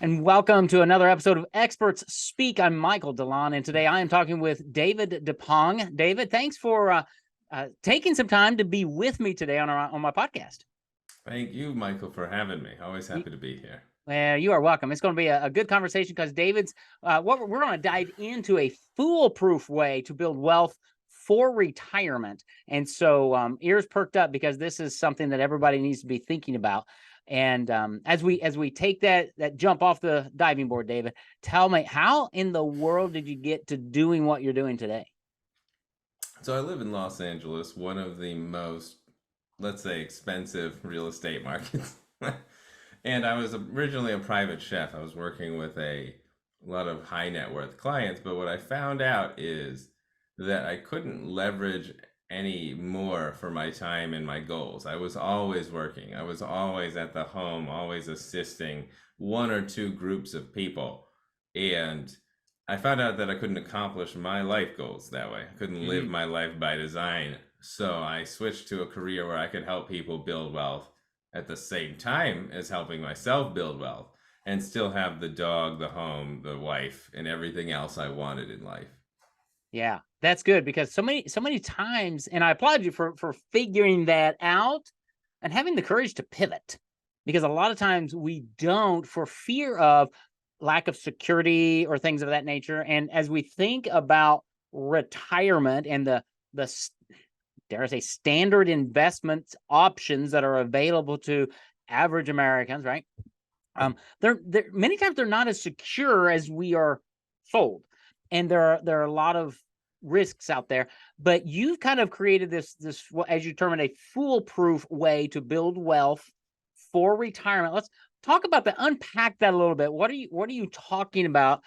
And welcome to another episode of Experts Speak. I'm Michael DeLon, and today I am talking with David Dippong. David, thanks for taking some time to be with me today on my podcast. Thank you, Michael, for having me. Always happy to be here. Well, you are welcome. It's going to be a good conversation because David's what we're going to dive into a foolproof way to build wealth for retirement. And so ears perked up because this is something that everybody needs to be thinking about. And as we take that jump off the diving board, David, tell me, how in the world did you get to doing what you're doing today? So I live in Los Angeles, one of the most, let's say, expensive real estate markets. And I was originally a private chef. I was working with a lot of high net worth clients, but what I found out is that I couldn't leverage any more for my time and my goals. I was always working. I was always at the home, always assisting one or two groups of people. And I found out that I couldn't accomplish my life goals that way. I couldn't live my life by design. So I switched to a career where I could help people build wealth at the same time as helping myself build wealth and still have the dog, the home, the wife, and everything else I wanted in life. Yeah, that's good because so many times, and I applaud you for figuring that out and having the courage to pivot, because a lot of times we don't, for fear of lack of security or things of that nature. And as we think about retirement and the dare I say standard investment options that are available to average Americans, right? They're many times they're not as secure as we are sold, and there are a lot of risks out there. But you've kind of created this as you term it, a foolproof way to build wealth for retirement. Let's talk about that. Unpack that a little bit. What are you talking about?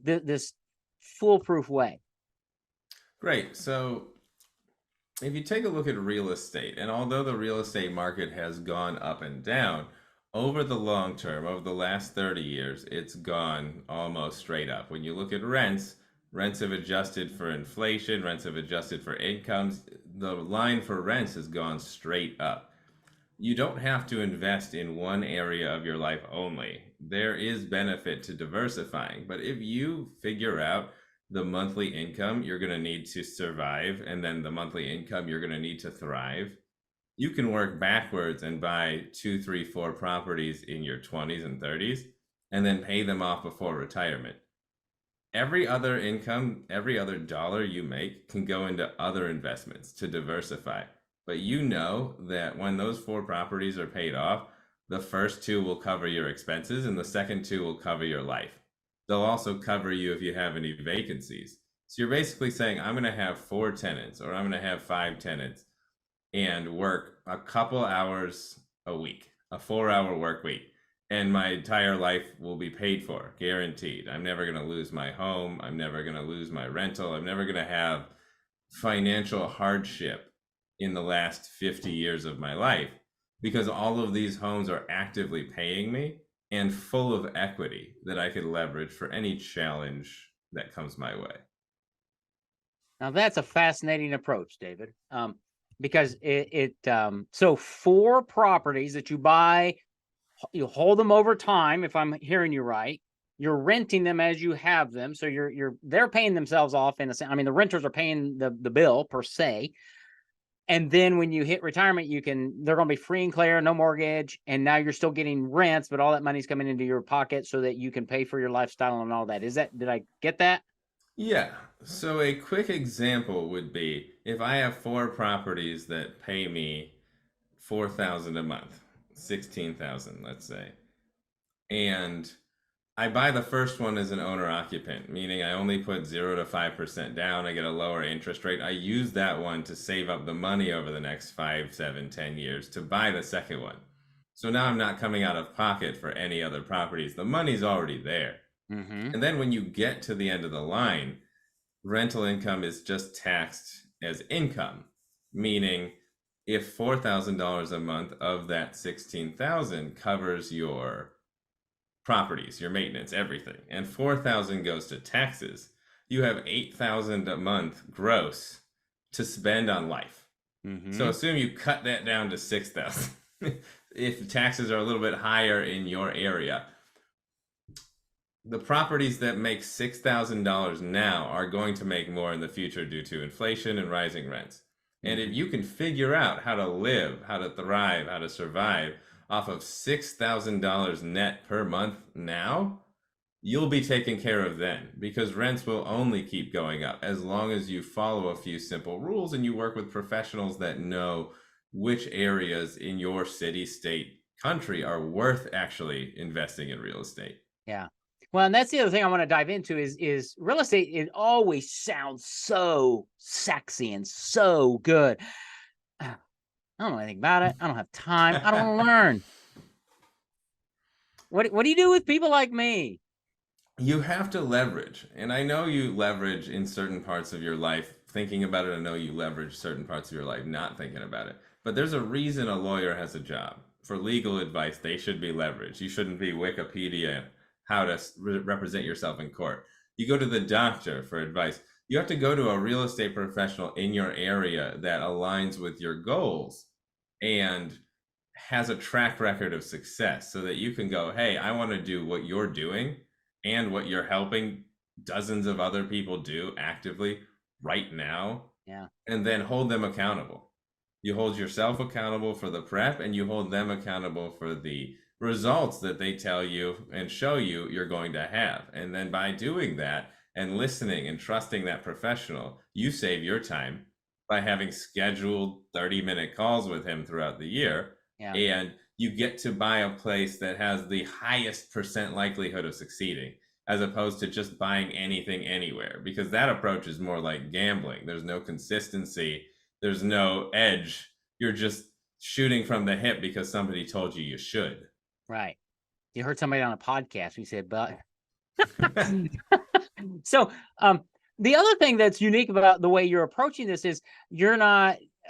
This foolproof way. Great. So if you take a look at real estate, and although the real estate market has gone up and down, over the long term, over the last 30 years, it's gone almost straight up. When you look at rents, rents have adjusted for inflation, rents have adjusted for incomes. The line for rents has gone straight up. You don't have to invest in one area of your life only. There is benefit to diversifying, but if you figure out the monthly income you're going to need to survive and then the monthly income you're going to need to thrive, you can work backwards and buy two, three, four properties in your 20s and 30s and then pay them off before retirement. Every other income, every other dollar you make can go into other investments to diversify. But you know that when those four properties are paid off, the first two will cover your expenses and the second two will cover your life. They'll also cover you if you have any vacancies. So you're basically saying, I'm going to have four tenants or I'm going to have five tenants and work a couple hours a week, a 4 hour work week, and my entire life will be paid for, guaranteed. I'm never going to lose my home. I'm never going to lose my rental. I'm never going to have financial hardship in the last 50 years of my life because all of these homes are actively paying me and full of equity that I could leverage for any challenge that comes my way. Now that's a fascinating approach, David. Because so four properties that you buy, you hold them over time, if I'm hearing you right. You're renting them as you have them, so they're paying themselves off in a sense. I mean, the renters are paying the bill per se, and then when you hit retirement, they're going to be free and clear, no mortgage, and now you're still getting rents, but all that money's coming into your pocket so that you can pay for your lifestyle and all that. Did I get that? Yeah. So a quick example would be if I have four properties that pay me 4,000 a month, 16,000, let's say. And I buy the first one as an owner occupant, meaning I only put 0 to 5% down. I get a lower interest rate. I use that one to save up the money over the next 5, 7, 10 years to buy the second one. So now I'm not coming out of pocket for any other properties. The money's already there. Mm-hmm. And then when you get to the end of the line, rental income is just taxed as income, meaning if $4,000 a month of that 16,000 covers your properties, your maintenance, everything, and 4,000 goes to taxes, you have 8,000 a month gross to spend on life. Mm-hmm. So assume you cut that down to 6,000. If taxes are a little bit higher in your area, the properties that make $6,000 now are going to make more in the future due to inflation and rising rents. And if Mhm. you can figure out how to live, how to thrive, how to survive off of $6,000 net per month now, you'll be taken care of then, because rents will only keep going up as long as you follow a few simple rules and you work with professionals that know which areas in your city, state, country are worth actually investing in real estate. Yeah. Well, and that's the other thing I want to dive into is real estate. It always sounds so sexy and so good. I don't know anything about it. I don't have time. I don't want to learn. What do you do with people like me? You have to leverage. And I know you leverage in certain parts of your life thinking about it. I know you leverage certain parts of your life not thinking about it. But there's a reason a lawyer has a job. For legal advice, they should be leveraged. You shouldn't be Wikipedia how to represent yourself in court. You go to the doctor for advice. You have to go to a real estate professional in your area that aligns with your goals and has a track record of success so that you can go, hey, I want to do what you're doing and what you're helping dozens of other people do actively right now, Yeah. and then hold them accountable. You hold yourself accountable for the prep and you hold them accountable for the results that they tell you and show you you're going to have. And then by doing that and listening and trusting that professional, you save your time by having scheduled 30-minute calls with him throughout the year. Yeah. And you get to buy a place that has the highest percent likelihood of succeeding, as opposed to just buying anything anywhere, because that approach is more like gambling. There's no consistency, there's no edge. You're just shooting from the hip because somebody told you you should. Right. You heard somebody on a podcast who said, but so the other thing that's unique about the way you're approaching this is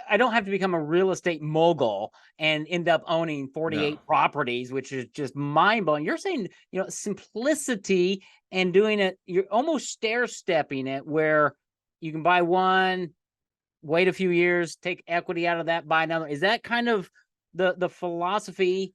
I don't have to become a real estate mogul and end up owning 48 No. properties, which is just mind blowing. You're saying, simplicity and doing it, you're almost stair stepping it where you can buy one, wait a few years, take equity out of that, buy another. Is that kind of the philosophy?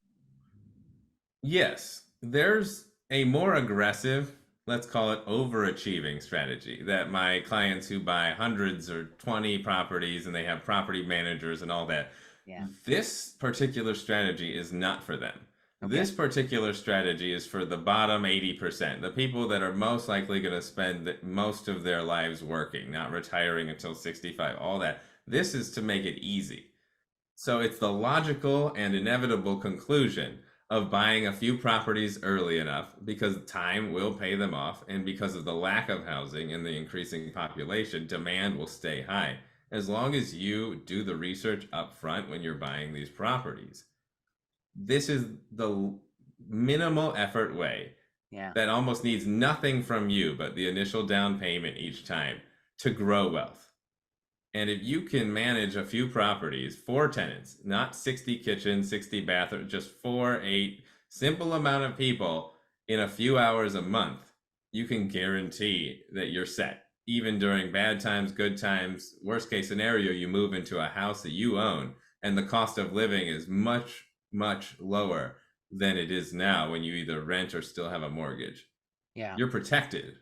Yes, there's a more aggressive, let's call it overachieving strategy that my clients who buy hundreds or 20 properties and they have property managers and all that, Yeah. this particular strategy is not for them. Okay. This particular strategy is for the bottom 80%, the people that are most likely going to spend most of their lives working, not retiring until 65, all that. This is to make it easy. So it's the logical and inevitable conclusion of buying a few properties early enough because time will pay them off, and because of the lack of housing and the increasing population, demand will stay high. As long as you do the research up front when you're buying these properties, this is the minimal effort way Yeah. that almost needs nothing from you but the initial down payment each time to grow wealth. And if you can manage a few properties, 4 tenants, not 60 kitchens, 60 bathrooms, just 4, 8, simple amount of people in a few hours a month, you can guarantee that you're set. Even during bad times, good times, worst case scenario, you move into a house that you own and the cost of living is much, much lower than it is now when you either rent or still have a mortgage. Yeah. You're protected.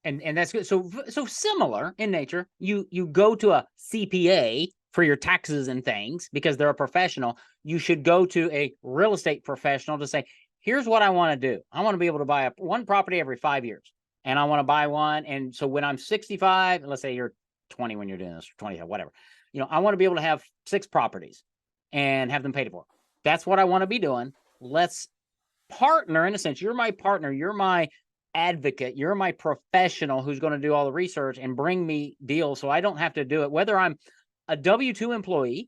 And that's good. So similar in nature. You go to a CPA for your taxes and things because they're a professional. You should go to a real estate professional to say, here's what I want to do. I want to be able to buy one property every 5 years, and I want to buy one. And so when I'm 65, let's say you're 20 when you're doing this, or 20, whatever, I want to be able to have 6 properties and have them paid for. That's what I want to be doing. Let's partner in a sense. You're my partner. You're my advocate. You're my professional who's going to do all the research and bring me deals so I don't have to do it, whether I'm a W-2 employee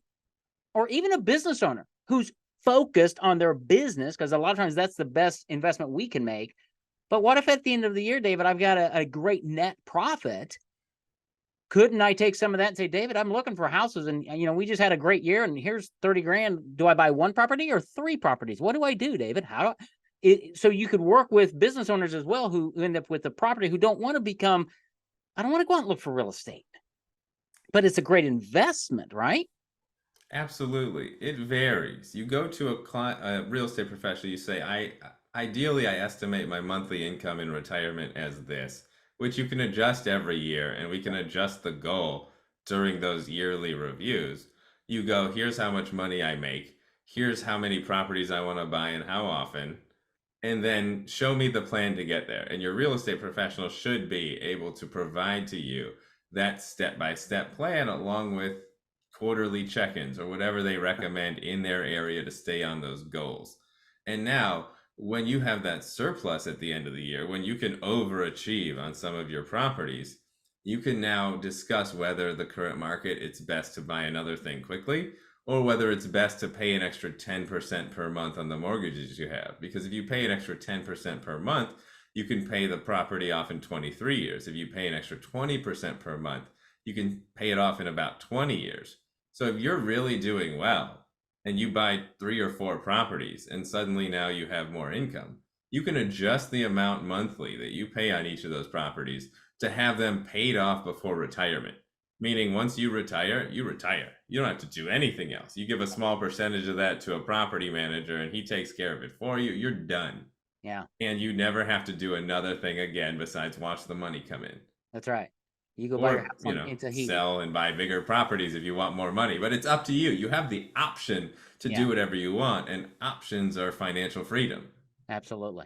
or even a business owner who's focused on their business, because a lot of times that's the best investment we can make. But what if at the end of the year, David, I've got a great net profit? Couldn't I take some of that and say, David, I'm looking for houses and, we just had a great year and here's 30 grand. Do I buy one property or 3 properties? What do I do, David? How do so you could work with business owners as well who end up with the property who don't want to I don't want to go out and look for real estate, but it's a great investment, right? Absolutely. It varies. You go to a real estate professional, you say, ideally I estimate my monthly income in retirement as this, which you can adjust every year and we can adjust the goal during those yearly reviews. You go, here's how much money I make. Here's how many properties I want to buy and how often, and then show me the plan to get there. And your real estate professional should be able to provide to you that step by step plan along with quarterly check ins or whatever they recommend in their area to stay on those goals. And now, when you have that surplus at the end of the year, when you can overachieve on some of your properties, you can now discuss whether the current market it's best to buy another thing quickly or whether it's best to pay an extra 10% per month on the mortgages you have. Because if you pay an extra 10% per month, you can pay the property off in 23 years. If you pay an extra 20% per month, you can pay it off in about 20 years. So if you're really doing well and you buy 3 or 4 properties and suddenly now you have more income, you can adjust the amount monthly that you pay on each of those properties to have them paid off before retirement. Meaning once you retire, you retire. You don't have to do anything else. You give a small percentage of that to a property manager and he takes care of it for you. You're done. Yeah, And you never have to do another thing again besides watch the money come in. that's right. You go buy your Or, house in Tahiti. sell and buy bigger properties if you want more money. But it's up to you. You have the option to Yeah, do whatever you want, and options are financial freedom. absolutely.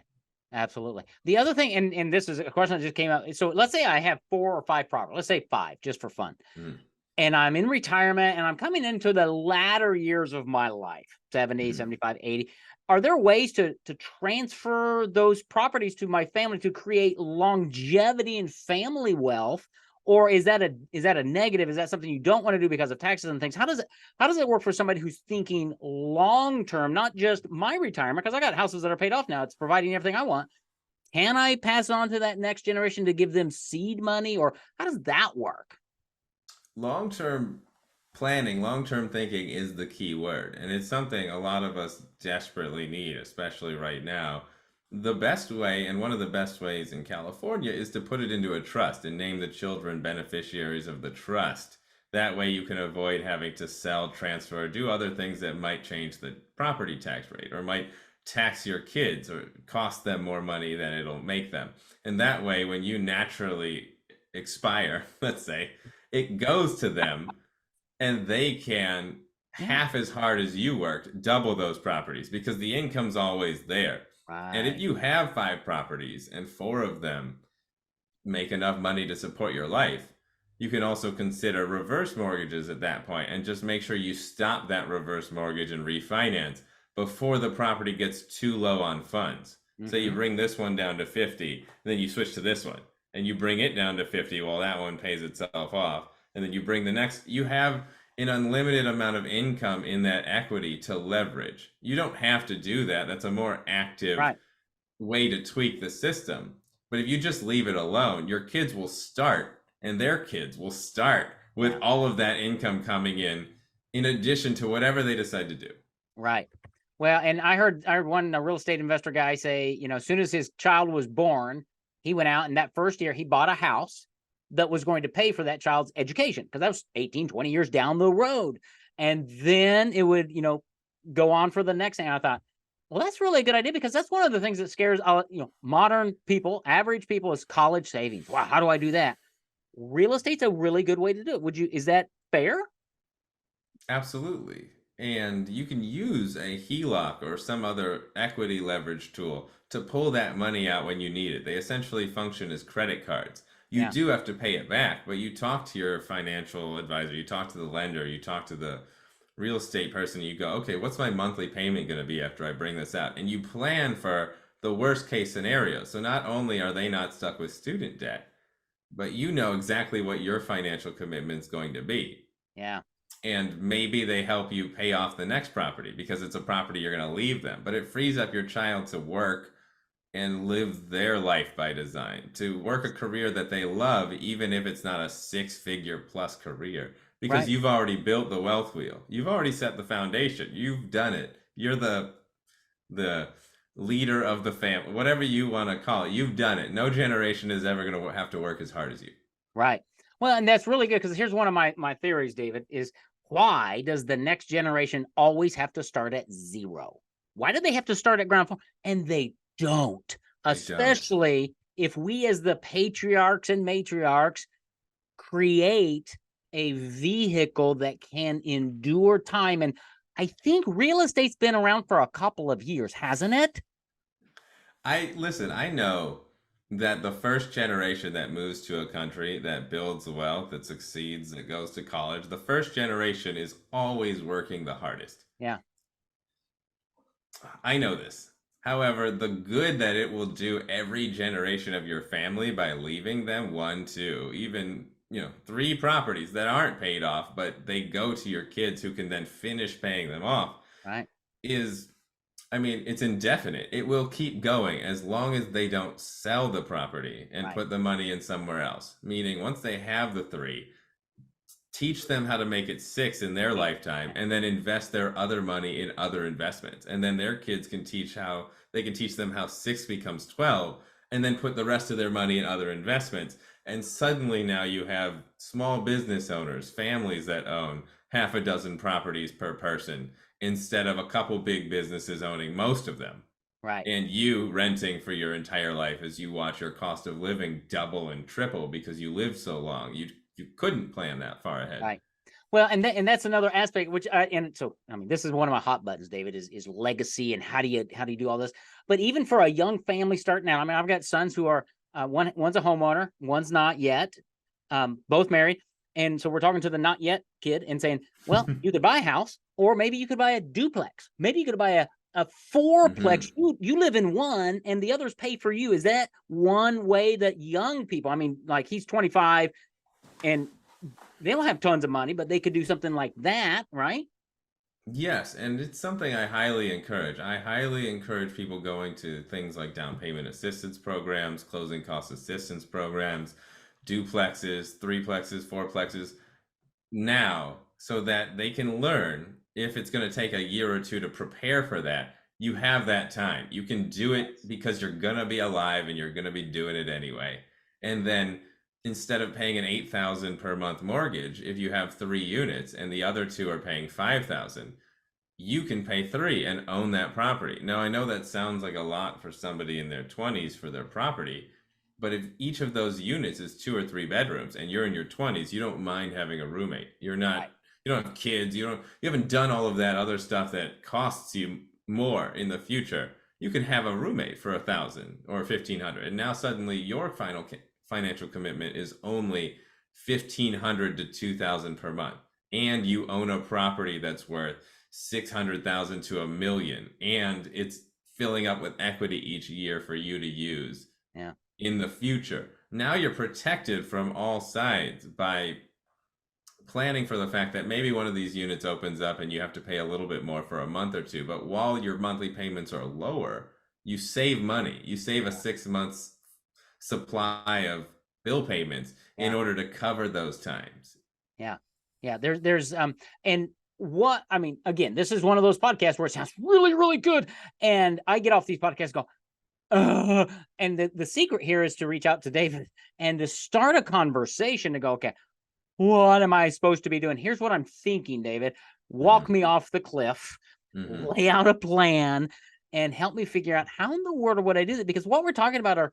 Absolutely. The other thing, and this is a question that just came out. So let's say I have 4 or 5 properties. Let's say 5, just for fun. Mm-hmm. And I'm in retirement and I'm coming into the latter years of my life, 70, Mm-hmm. 75, 80. Are there ways to transfer those properties to my family to create longevity and family wealth? Or is that a negative? Is that something you don't want to do because of taxes and things? How does it work for somebody who's thinking long term, not just my retirement? Because I got houses that are paid off now. It's providing everything I want. Can I pass it on to that next generation to give them seed money? Or how does that work? Long term planning, long term thinking is the key word. And it's something a lot of us desperately need, especially right now. The best way, and one of the best ways in California, is to put it into a trust and name the children beneficiaries of the trust. That way you can avoid having to sell, transfer, or do other things that might change the property tax rate or might tax your kids or cost them more money than it'll make them. And that way, when you naturally expire, let's say, it goes to them and they can Yeah. half as hard as you worked double those properties because the income's always there. And if Right. you have 5 properties and 4 of them make enough money to support your life, you can also consider reverse mortgages at that point and just make sure you stop that reverse mortgage and refinance before the property gets too low on funds. So you Mm-hmm. bring this one down to 50, then you switch to this one and you bring it down to 50 while that one pays itself off. And then you bring the next, you have an unlimited amount of income in that equity to leverage. You don't have to do that. That's a more active Right. way to tweak the system. But if you just leave it alone, your kids will start and their kids will start with Yeah. all of that income coming in addition to whatever they decide to do. Right. Well, and I heard one a real estate investor guy say, as soon as his child was born, he went out and that first year he bought a house that was going to pay for that child's education because that was 18, 20 years down the road. And then it would, go on for the next thing. I thought, well, that's really a good idea because that's one of the things that scares, modern people, average people is college savings. Wow, how do I do that? Real estate's a really good way to do it. Is that fair? Absolutely. And you can use a HELOC or some other equity leverage tool to pull that money out when you need it. They essentially function as credit cards. You Yeah. do have to pay it back, but you talk to your financial advisor, you talk to the lender, you talk to the real estate person, you go, okay, what's my monthly payment going to be after I bring this out? And you plan for the worst case scenario. So not only are they not stuck with student debt, but you know exactly what your financial commitment's going to be. Yeah. And maybe they help you pay off the next property because it's a property you're going to leave them, but it frees up your child to work and live their life by design, to work a career that they love, even if it's not a 6-figure plus career, because Right. you've already built the wealth wheel. You've already set the foundation. You've done it. You're the leader of the family, whatever you want to call it. You've done it. No generation is ever going to have to work as hard as you. Right. Well, and that's really good because here's one of my theories, David, is why does the next generation always have to start at zero? Why do they have to start at ground floor? And they don't, They don't. especially if we as the patriarchs and matriarchs create a vehicle that can endure time. And I think real estate's been around for a couple of years, hasn't it? I listen, I know that the first generation that moves to a country that builds wealth, that succeeds, that goes to college, the first generation is always working the hardest. Yeah, I know this. However, the good that it will do every generation of your family by leaving them one, two, even, three properties that aren't paid off, but they go to your kids who can then finish paying them off right, is, I mean, it's indefinite. It will keep going as long as they don't sell the property and right, put the money in somewhere else. Meaning, once they have the three, teach them how to make it six in their lifetime and then invest their other money in other investments. And then their kids can teach them how six becomes 12 and then put the rest of their money in other investments. And suddenly now you have small business owners, families that own half a dozen properties per person instead of a couple big businesses owning most of them. right, And you renting for your entire life as you watch your cost of living double and triple because you lived so long. You couldn't plan that far ahead. right. Well, and that's another aspect, which and so I mean, this is one of my hot buttons, David, is legacy and how do you do all this? But even for a young family starting out, I mean, I've got sons who are one's a homeowner, one's not yet, both married, and so we're talking to the not yet kid and saying, well, you could buy a house, or maybe you could buy a duplex, maybe you could buy a fourplex. Hmm. You live in one, and the others pay for you. Is that one way that young people? I mean, like he's 25 and they don't have tons of money, but they could do something like that, right? Yes, and it's something I highly encourage. I highly encourage people going to things like down payment assistance programs, closing cost assistance programs, duplexes, threeplexes, fourplexes now so that they can learn if it's going to take a year or two to prepare for that. You have that time. You can do it because you're going to be alive and you're going to be doing it anyway. And then instead of paying an 8,000 per month mortgage, if you have 3 units and the other two are paying 5,000, you can pay three and own that property. Now, I know that sounds like a lot for somebody in their 20s for their property, but if each of those units is 2 or 3 bedrooms and you're in your 20s, you don't mind having a roommate. Right, You don't have kids, you haven't done all of that other stuff that costs you more in the future. You can have a roommate for 1,000 or 1,500, and now suddenly your financial commitment is only 1,500 to 2,000 per month, and you own a property that's worth 600,000 to 1 million, and it's filling up with equity each year for you to use yeah, in the future. Now you're protected from all sides by planning for the fact that maybe one of these units opens up and you have to pay a little bit more for a month or two. But while your monthly payments are lower, you save money. You save a 6 months supply of bill payments in yeah, order to cover those times. yeah, yeah. There's and what I mean, again, this is one of those podcasts where it sounds really, really good, and I get off these podcasts go, and the secret here is to reach out to David and to start a conversation to go, okay, what am I supposed to be doing? Here's what I'm thinking, David. Walk Mm-hmm. me off the cliff, Mm-hmm. lay out a plan, and help me figure out how in the world would I do that? Because what we're talking about are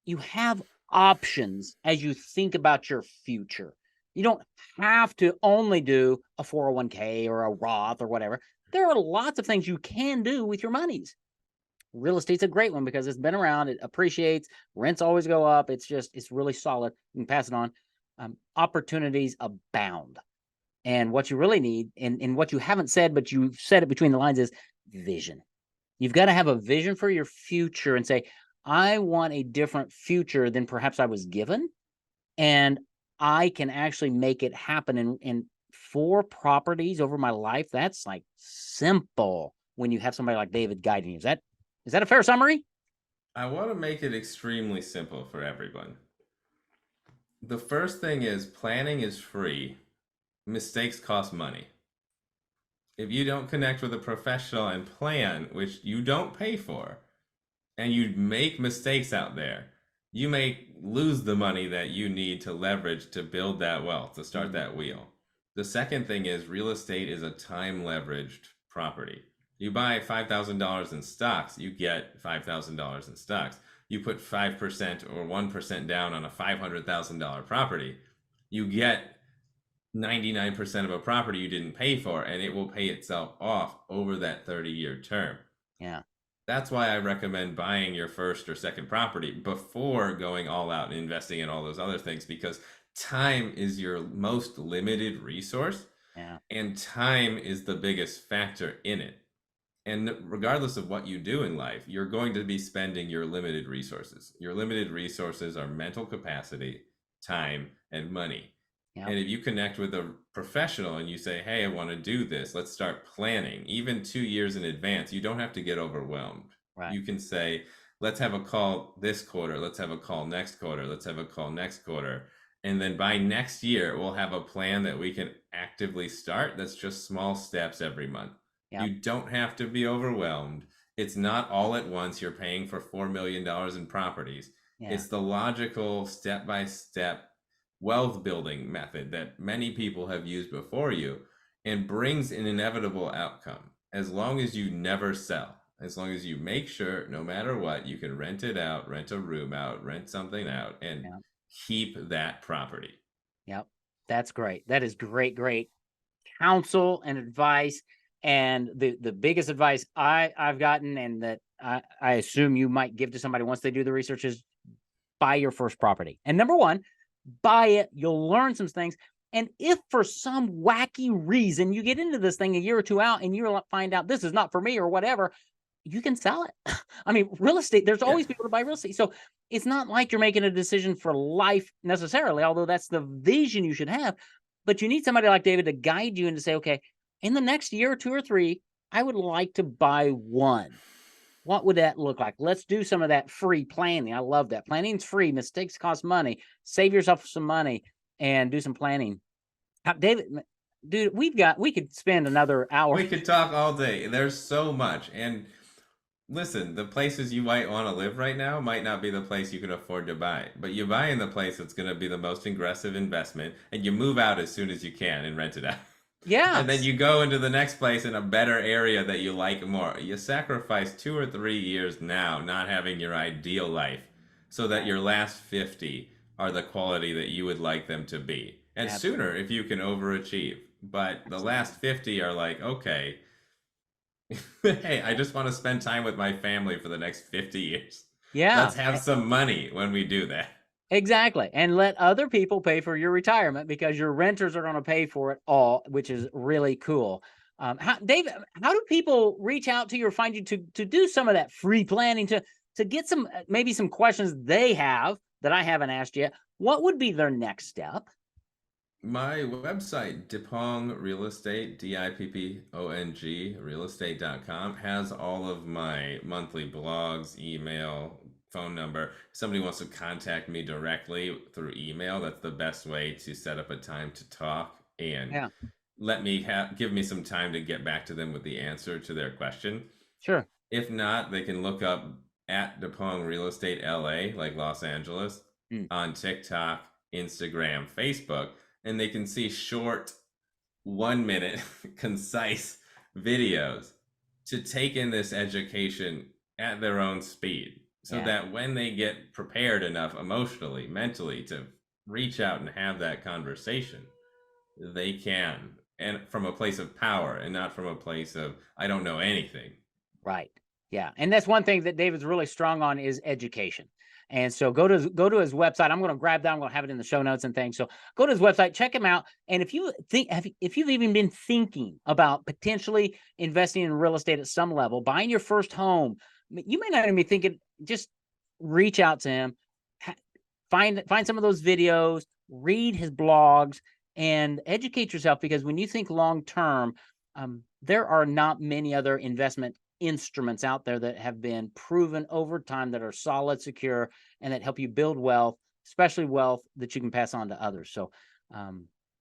you have options as you think about your future. You don't have to only do a 401k or a Roth or whatever. There are lots of things you can do with your monies. Real estate's a great one because it's been around, it appreciates, rents always go up. It's really solid. You can pass it on. Opportunities abound. And what you really need, and what you haven't said, but you've said it between the lines, is vision. You've got to have a vision for your future and say, I want a different future than perhaps I was given. And I can actually make it happen in 4 properties over my life. That's like simple when you have somebody like David guiding you. Is that a fair summary? I want to make it extremely simple for everyone. The first thing is planning is free. Mistakes cost money. If you don't connect with a professional and plan, which you don't pay for, and you make mistakes out there, you may lose the money that you need to leverage to build that wealth, to start Mhm. that wheel. The second thing is real estate is a time leveraged property. You buy $5,000 in stocks, you get $5,000 in stocks. You put 5% or 1% down on a $500,000 property, you get 99% of a property you didn't pay for, and it will pay itself off over that 30-year term. Yeah. That's why I recommend buying your first or second property before going all out and investing in all those other things, because time is your most limited resource, Yeah. and time is the biggest factor in it. And regardless of what you do in life, you're going to be spending your limited resources. Your limited resources are mental capacity, time, and money. Yeah. And if you connect with a professional and you say, hey, I want to do this, let's start planning, even 2 years in advance, you don't have to get overwhelmed. Right. You can say, let's have a call this quarter, let's have a call next quarter, let's have a call next quarter. And then by next year, we'll have a plan that we can actively start. That's just small steps every month. Yeah. You don't have to be overwhelmed. It's not all at once. You're paying for $4 million in properties. Yeah. It's the logical step-by-step wealth building method that many people have used before you, and brings an inevitable outcome. As long as you never sell, as long as you make sure no matter what, you can rent it out, rent a room out, rent something out, and keep that property. Yep. That's great. That is great counsel and advice. And the biggest advice I've gotten, and that I assume you might give to somebody once they do the research, is buy your first property. And number one, buy it. You'll learn some things. And if for some wacky reason you get into this thing a year or two out and you find out this is not for me or whatever, you can sell it. I mean, real estate, there's always people to buy real estate. So it's not like you're making a decision for life necessarily, although that's the vision you should have. But you need somebody like David to guide you and to say, okay, in the next year or 2 or 3, I would like to buy one. What would that look like? Let's do some of that free planning. I love that. Planning's free. Mistakes cost money. Save yourself some money and do some planning. David, dude, we could spend another hour. We could talk all day. There's so much. And listen, the places you might want to live right now might not be the place you can afford to buy. But you buy in the place that's going to be the most aggressive investment, and you move out as soon as you can and rent it out. Yeah. And then you go into the next place in a better area that you like more. You sacrifice 2 or 3 years now not having your ideal life so that your last 50 are the quality that you would like them to be. And sooner if you can overachieve. But the last 50 are like, okay, hey, I just want to spend time with my family for the next 50 years. Yeah. Let's have some money when we do that. Exactly. And let other people pay for your retirement, because your renters are going to pay for it all, which is really cool. David, how do people reach out to you or find you to do some of that free planning, to get some, maybe some questions they have that I haven't asked yet? What would be their next step? My website, Dippong Real Estate, Dippong, realestate.com, has all of my monthly blogs, email, phone number. If somebody wants to contact me directly through email, that's the best way to set up a time to talk and let me give me some time to get back to them with the answer to their question. Sure. If not, they can look up at Dippong Real Estate LA, like Los Angeles, on TikTok, Instagram, Facebook, and they can see short 1-minute concise videos to take in this education at their own speed. So that when they get prepared enough emotionally, mentally to reach out and have that conversation, they can. And from a place of power and not from a place of, I don't know anything. Right. Yeah. And that's one thing that David's really strong on, is education. And so go to his website. I'm going to grab that. I'm going to have it in the show notes and things. So go to his website, check him out. And if you think, if you've even been thinking about potentially investing in real estate at some level, buying your first home, you may not even be thinking, just reach out to him, find some of those videos, read his blogs, and educate yourself. Because when you think long term, there are not many other investment instruments out there that have been proven over time that are solid, secure, and that help you build wealth, especially wealth that you can pass on to others. So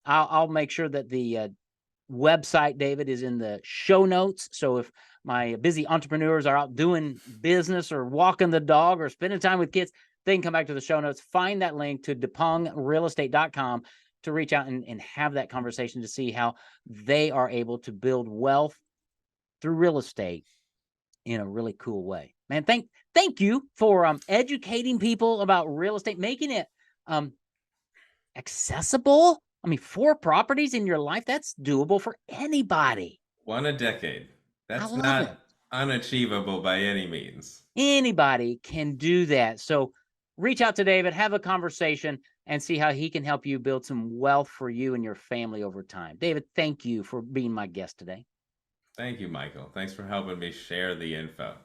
I'll make sure that the website, David, is in the show notes. So if my busy entrepreneurs are out doing business or walking the dog or spending time with kids, they can come back to the show notes, find that link to DippongRealestate.com to reach out and have that conversation to see how they are able to build wealth through real estate in a really cool way. Man, thank you for educating people about real estate, making it accessible. I mean, 4 properties in your life, that's doable for anybody. One a decade. I That's love it. not unachievable by any means. Anybody can do that. So reach out to David, have a conversation, and see how he can help you build some wealth for you and your family over time. David, thank you for being my guest today. Thank you, Michael. Thanks for helping me share the info.